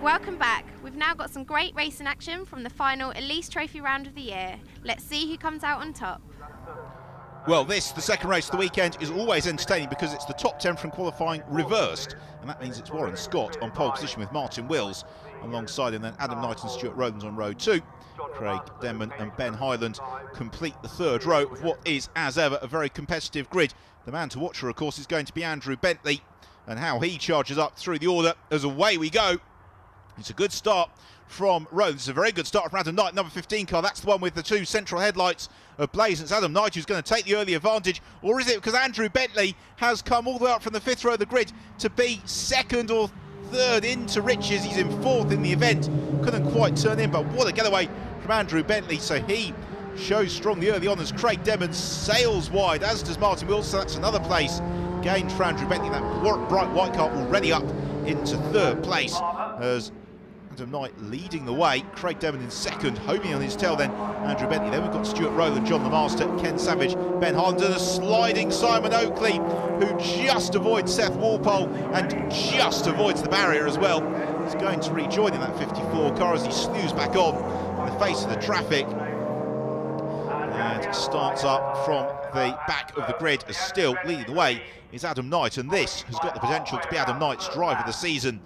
Welcome back. We've now got some great racing action from the final Elise Trophy round of the year. Let's see who comes out on top. Well, the second race of the weekend, is always entertaining because it's the top 10 from qualifying reversed, and that means it's Warren Scott on pole position with Martin Wills alongside him, then Adam Knight and Stuart Rowlands on row 2. Craig Denman and Ben Highland complete the third row of what is, as ever, a very competitive grid. The man to watch for, of course, is going to be Andrew Bentley, and how he charges up through the order as away we go. It's a good start from Rowlands. It's a very good start from Adam Knight, number 15 car. That's the one with the two central headlights ablaze. It's Adam Knight who's going to take the early advantage. Or is it because Andrew Bentley has come all the way up from the fifth row of the grid to be second or third into riches? He's in fourth in the event. Couldn't quite turn in, but what a getaway from Andrew Bentley. So he shows strongly early on as Craig Denman sails wide, as does Martin Wilson. So that's another place gained for Andrew Bentley. That bright white car already up into third place as Adam Knight leading the way, Craig Denman in second, homing on his tail then Andrew Bentley. Then we've got Stuart Rowland, John the Master, Ken Savage, Ben Highland, and a sliding Simon Oakley who just avoids Seth Walpole and just avoids the barrier as well. He's going to rejoin in that 54 car as he slews back on in the face of the traffic and starts up from the back of the grid as still leading the way is Adam Knight, and this has got the potential to be Adam Knight's drive of the season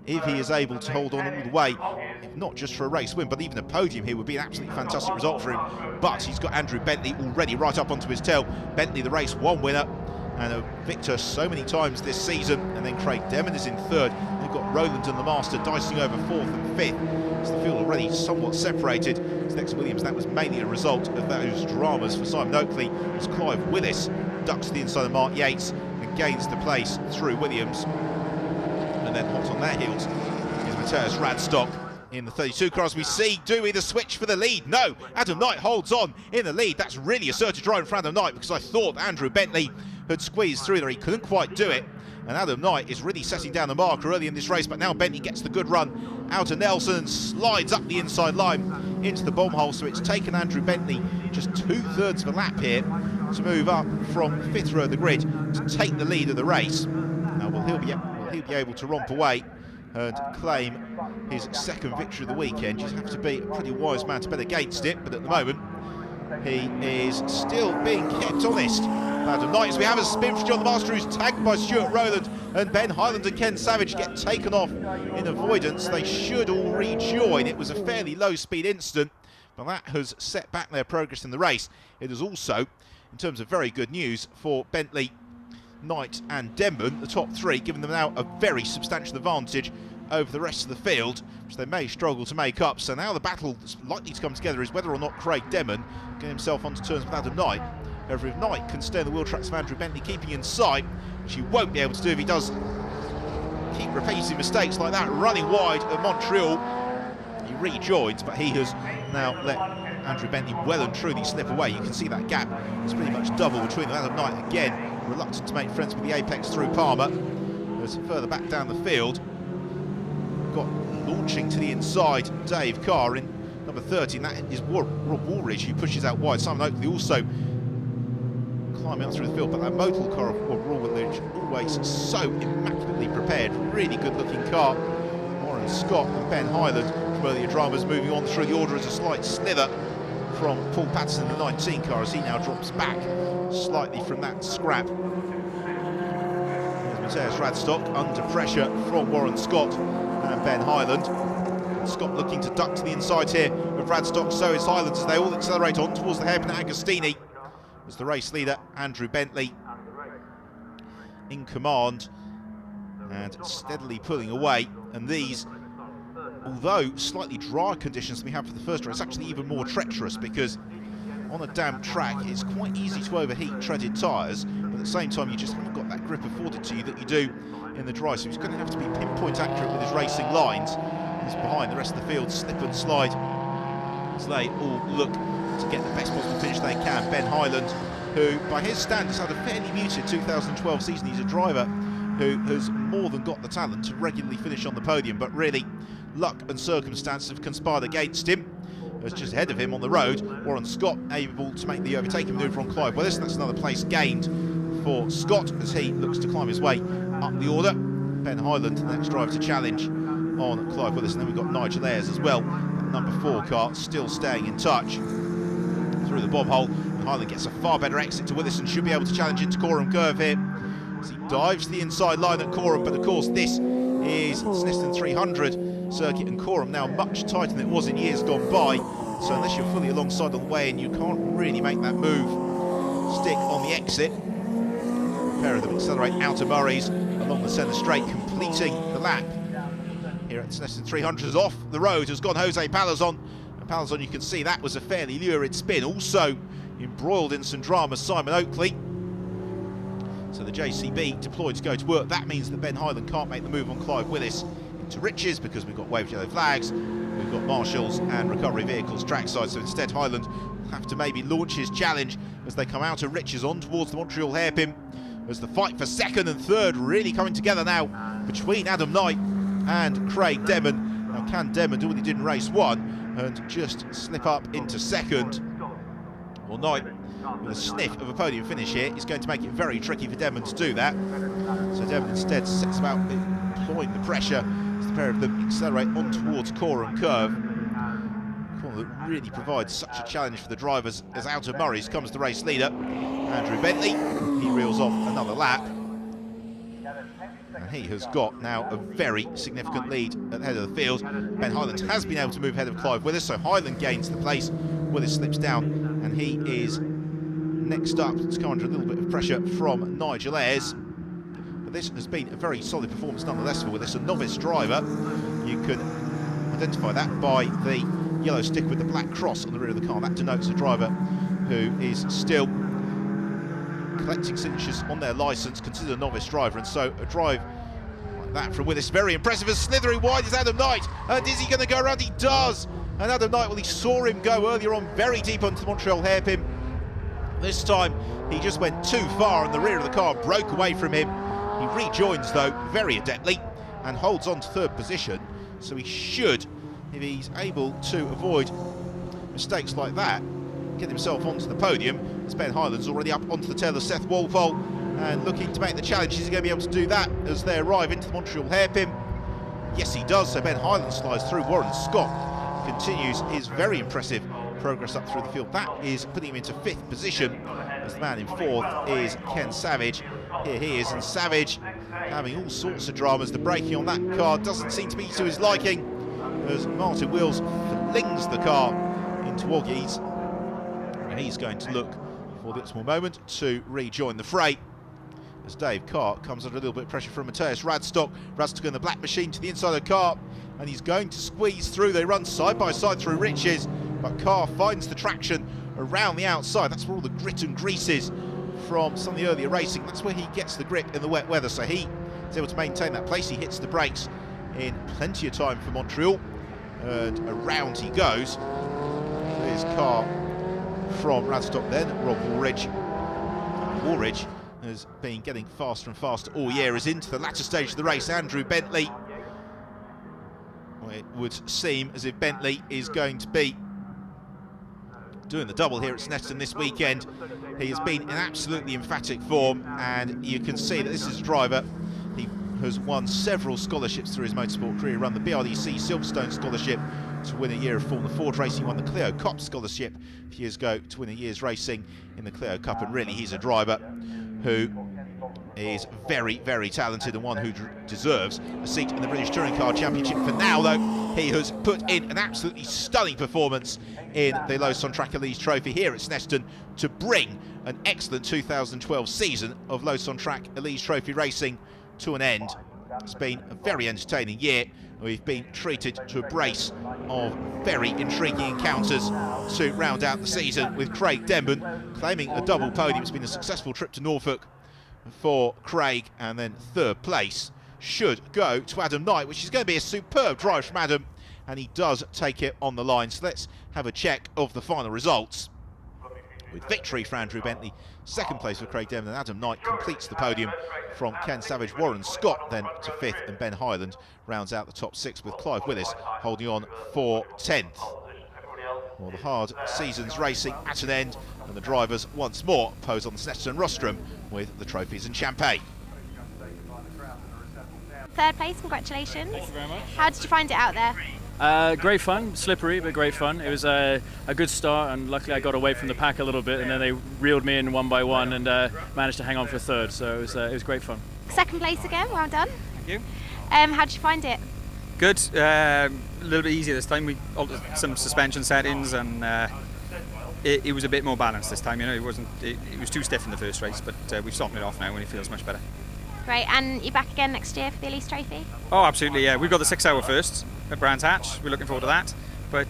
if he is able to hold on all the way, if not just for a race win, but even a podium here would be an absolutely fantastic result for him. But he's got Andrew Bentley already right up onto his tail. Bentley, the race one winner and a victor so many times this season, and then Craig Denman is in third. They've got Rowland and the Master dicing over fourth and fifth. It's the field already somewhat separated. It's next to Williams. That was mainly a result of those dramas for Simon Oakley as Clive Willis ducks to the inside of Mark Yates and gains the place through Williams. And then hot on their heels is Matthias Radstock in the 32 car. As we see, do we the switch for the lead? No, Adam Knight holds on in the lead. That's really assertive driving for Adam Knight, because I thought Andrew Bentley had squeezed through there. He couldn't quite do it, and Adam Knight is really setting down the marker early in this race. But now Bentley gets the good run out of Nelson and slides up the inside line into the bomb hole. So it's taken Andrew Bentley just 2/3 of a lap here to move up from the fifth row of the grid to take the lead of the race. Now he'll be able to romp away and claim his second victory of the weekend. You have to be a pretty wise man to bet against it, but at the moment he is still being kept honest. Adam Knight, as we have a spin for John the Master, who's tagged by Stuart Rowland, and Ben Highland and Ken Savage get taken off in avoidance. They should all rejoin. It was a fairly low speed incident, but that has set back their progress in the race. It is also, in terms of very good news for Bentley, Knight and Denman, the top three, giving them now a very substantial advantage over the rest of the field, which they may struggle to make up. So now the battle that's likely to come together is whether or not Craig Denman can get himself onto terms with Adam Knight. However, if Knight can stay in the wheel tracks of Andrew Bentley, keeping in sight, which he won't be able to do if he does keep repeating mistakes like that, running wide at Montreal, he rejoins, but he has now let Andrew Bentley well and truly slip away. You can see that gap is pretty much double between them. Adam Knight again reluctant to make friends with the apex through Palmer. As further back down the field, got launching to the inside Dave Carr in number 13. That is Rob Woolridge, who pushes out wide. Simon Oakley also climbing up through the field, but that Motul car of Rob Woolridge always so immaculately prepared. Really good looking car. Warren Scott and Ben Highland from earlier dramas moving on through the order as a slight slither from Paul Patterson in the 19 car as he now drops back slightly from that scrap. There's Matthias Radstock under pressure from Warren Scott and Ben Highland. Scott looking to duck to the inside here of Radstock, so is Highland as they all accelerate on towards the hairpin at Agostini. As the race leader, Andrew Bentley, in command and steadily pulling away. And these, although slightly drier conditions than we had for the first race, actually even more treacherous, because on a damp track it's quite easy to overheat treaded tyres, but at the same time you just haven't got that grip afforded to you that you do in the dry. So he's going to have to be pinpoint accurate with his racing lines. He's behind the rest of the field, slip and slide as they all look to get the best possible finish they can. Ben Highland, who by his standards had a fairly muted 2012 season. He's a driver who has more than got the talent to regularly finish on the podium, but really luck and circumstance have conspired against him. As just ahead of him on the road, Warren Scott able to make the overtaking manoeuvre on Clive Willis. That's another place gained for Scott as he looks to climb his way up the order. Ben Highland, the next driver to challenge on Clive Willis. And then we've got Nigel Ayres as well, number 4 car, still staying in touch through the bob hole. And Highland gets a far better exit to Willis and should be able to challenge into Coram Curve here as he dives to the inside line at Coram. But of course this is Snetterton 300 circuit, and Coram now much tighter than it was in years gone by, so unless you're fully alongside on the way in, you can't really make that move. Stick on the exit. A pair of them accelerate out of Murray's along the centre straight, completing the lap. Here at Snetterton 300 is off the road has gone Jose Palazon, and Palazon, you can see that was a fairly lurid spin, also embroiled in some drama Simon Oakley. So the JCB deployed to go to work. That means that Ben Highland can't make the move on Clive Willis into Riches because we've got waved yellow flags, we've got marshals and recovery vehicles trackside, so instead Highland will have to maybe launch his challenge as they come out of Riches on towards the Montreal hairpin, as the fight for second and third really coming together now between Adam Knight and Craig Demon. Now can Demon do what he did in race 1 and just slip up into second? Well, Knight, with a sniff of a podium finish here, is going to make it very tricky for Demon to do that. So Demon instead sets about employing the pressure as the pair of them accelerate on towards Coram Curve. A corner that really provides such a challenge for the drivers as out of Murray's comes the race leader, Andrew Bentley. He reels off another lap. And he has got now a very significant lead at the head of the field. Ben Highland has been able to move ahead of Clive Willis, so Highland gains the place. Willis slips down, and he is next up to come under a little bit of pressure from Nigel Ayres. But this has been a very solid performance nonetheless for Willis, a novice driver. You can identify that by the yellow stick with the black cross on the rear of the car. That denotes a driver who is still collecting signatures on their licence, considered a novice driver, and so a drive like that from Willis, very impressive. As slithering wide is Adam Knight, and is he going to go around? He does! And Adam Knight, well, he saw him go earlier on very deep onto the Montreal hairpin. This time he just went too far and the rear of the car broke away from him. He rejoins though very adeptly and holds on to third position, so he should, if he's able to avoid mistakes like that, get himself onto the podium. As Ben Highland's already up onto the tail of Seth Walpole and looking to make the challenge. Is he going to be able to do that as they arrive into the Montreal hairpin? Yes, he does. So Ben Highland slides through. Warren Scott continues his very impressive progress up through the field. That is putting him into 5th position, as the man in 4th is Ken Savage. Here he is, and Savage having all sorts of dramas. The braking on that car doesn't seem to be to his liking, as Martin Wills flings the car into Woggies. And he's going to look for the optimal moment to rejoin the fray, as Dave Carr comes under a little bit of pressure from Matthias Radstock. Radstock in the black machine to the inside of the car, and he's going to squeeze through. They run side by side through Riches, but Carr finds the traction around the outside. That's where all the grit and grease is from some of the earlier racing. That's where he gets the grip in the wet weather, so he is able to maintain that place. He hits the brakes in plenty of time for Montreal, and around he goes. There's Carr from Radstock then, Rob Woolridge. Woolridge has been getting faster and faster all year, is into the latter stage of the race. Andrew Bentley, well, it would seem as if Bentley is going to be doing the double here at Snetterton this weekend. He has been in absolutely emphatic form, and you can see that this is a driver. He has won several scholarships through his motorsport career. He won the BRDC Silverstone Scholarship to win a year of Formula Ford racing, won the Clio Cup Scholarship a few years ago to win a year's racing in the Clio Cup, and really he's a driver who is very, very talented and one who deserves a seat in the British Touring Car Championship. For now, though, he has put in an absolutely stunning performance in the Lotus on Track Elise Trophy here at Snetterton to bring an excellent 2012 season of Lotus on Track Elise Trophy racing to an end. It's been a very entertaining year. We've been treated to a brace of very intriguing encounters to round out the season, with Craig Denman claiming a double podium. It's been a successful trip to Norfolk for Craig, and then 3rd place should go to Adam Knight, which is going to be a superb drive from Adam, and he does take it on the line. So let's have a check of the final results. With victory for Andrew Bentley, 2nd place for Craig Denman, and Adam Knight completes the podium from Ken Savage. Warren Scott then to 5th, and Ben Highland rounds out the top 6, with Clive Willis holding on for 10th. Well, the hard season's racing at an end, and the drivers once more pose on the Snetterton rostrum with the trophies and champagne. Third place, congratulations. Thank you very much. How did you find it out there? Great fun, slippery but great fun. It was a good start, and luckily I got away from the pack a little bit, and then they reeled me in one by one and managed to hang on for third. So it was great fun. Second place again, well done. Thank you. How did you find it? Good. A little bit easier this time. We altered some suspension settings, and it was a bit more balanced this time. You know, it was too stiff in the first race, but we've softened it off now, and it feels much better. Great, and you're back again next year for the Elise Trophy? Oh, absolutely. Yeah, we've got the 6 hour first at Brands Hatch. We're looking forward to that. But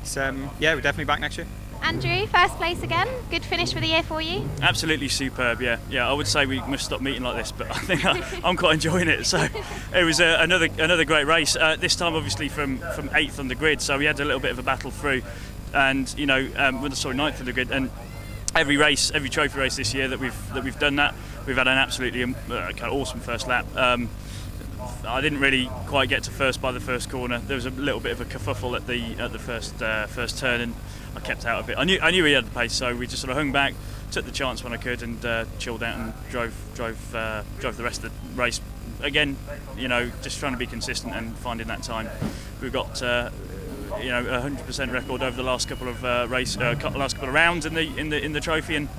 yeah, we're definitely back next year. Andrew, first place again. Good finish for the year for you. Absolutely superb, yeah. I would say we must stop meeting like this, but I think I'm quite enjoying it. So it was another great race. This time, obviously, from 8th on the grid, so we had a little bit of a battle through, and ninth on the grid. And every trophy race this year that we've done that, we've had an absolutely kind of awesome first lap. I didn't really quite get to first by the first corner. There was a little bit of a kerfuffle at the first turn, and I kept out of it. I knew he had the pace, so we just sort of hung back, took the chance when I could, and chilled out and drove the rest of the race. Again, just trying to be consistent and finding that time. We've got a 100% record over the last couple of last couple of rounds in the trophy, and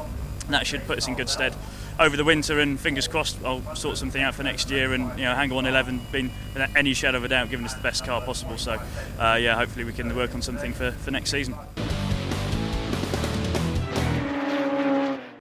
that should put us in good stead over the winter. And fingers crossed, I'll sort something out for next year. And Hangar 111 been without any shadow of a doubt giving us the best car possible. So hopefully we can work on something for next season.